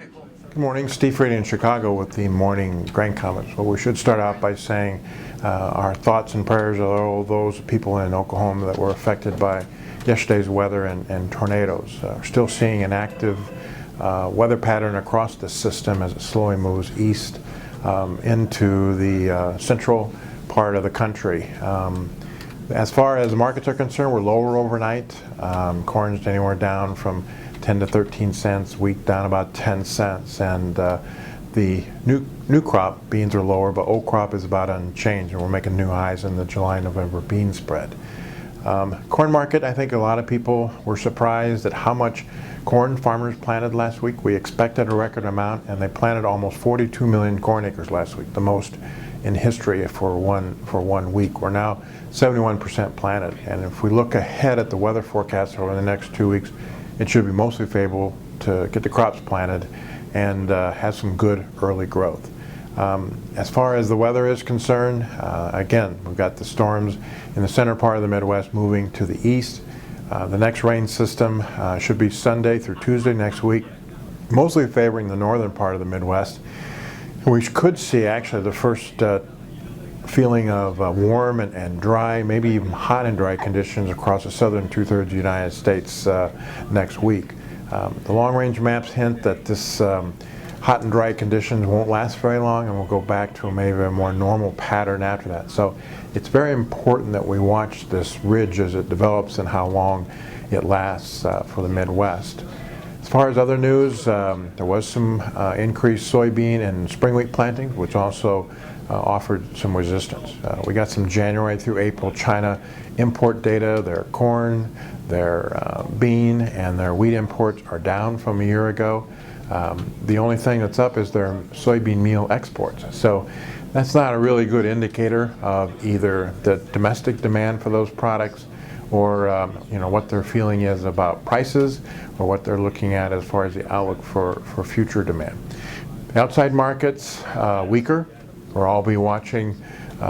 Good morning, Steve Freedy in Chicago with the morning grain comments. Well, we should start out by saying our thoughts and prayers are all those people in Oklahoma that were affected by yesterday's weather and tornadoes. We're still seeing an active weather pattern across the system as it slowly moves east into the central part of the country. As far as the markets are concerned, we're lower overnight. Corn's anywhere down from 10 to 13 cents, wheat down about 10 cents, and the new crop beans are lower, but old crop is about unchanged, and we're making new highs in the July-November bean spread. Corn market, I think a lot of people were surprised at how much corn farmers planted last week. We expected a record amount, and they planted almost 42 million corn acres last week, the most in history for one week. We're now 71% planted, and if we look ahead at the weather forecast over the next 2 weeks, it should be mostly favorable to get the crops planted and have some good early growth. As far as the weather is concerned, again, we've got the storms in the center part of the Midwest moving to the east. The next rain system should be Sunday through Tuesday next week, mostly favoring the northern part of the Midwest. We could see actually the first feeling of warm and dry, maybe even hot and dry conditions across the southern two-thirds of the United States next week. The long-range maps hint that this hot and dry conditions won't last very long, and we'll go back to maybe a more normal pattern after that. So it's very important that we watch this ridge as it develops and how long it lasts for the Midwest. As far as other news, there was some increased soybean and spring wheat planting, which also offered some resistance. We got some January through April China import data. Their corn, their bean, and their wheat imports are down from a year ago. The only thing that's up is their soybean meal exports. So that's not a really good indicator of either the domestic demand for those products or what their feeling is about prices or what they're looking at as far as the outlook for future demand. The outside markets, weaker. We'll all be watching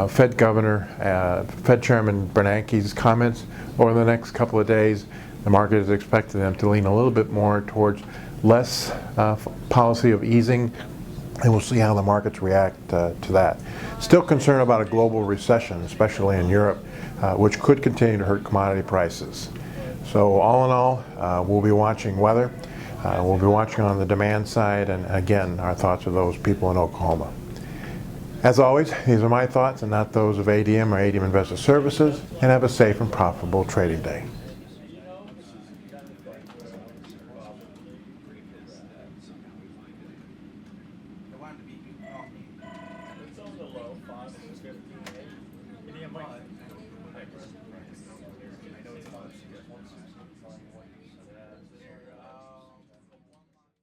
Fed Chairman Bernanke's comments over the next couple of days. The market is expecting them to lean a little bit more towards less policy of easing, and we'll see how the markets react to that. Still concerned about a global recession, especially in Europe, which could continue to hurt commodity prices. So all in all, we'll be watching weather. We'll be watching on the demand side, and again, our thoughts are those people in Oklahoma. As always, these are my thoughts and not those of ADM or ADM Investor Services, and have a safe and profitable trading day. It's on the low, 5 to 15.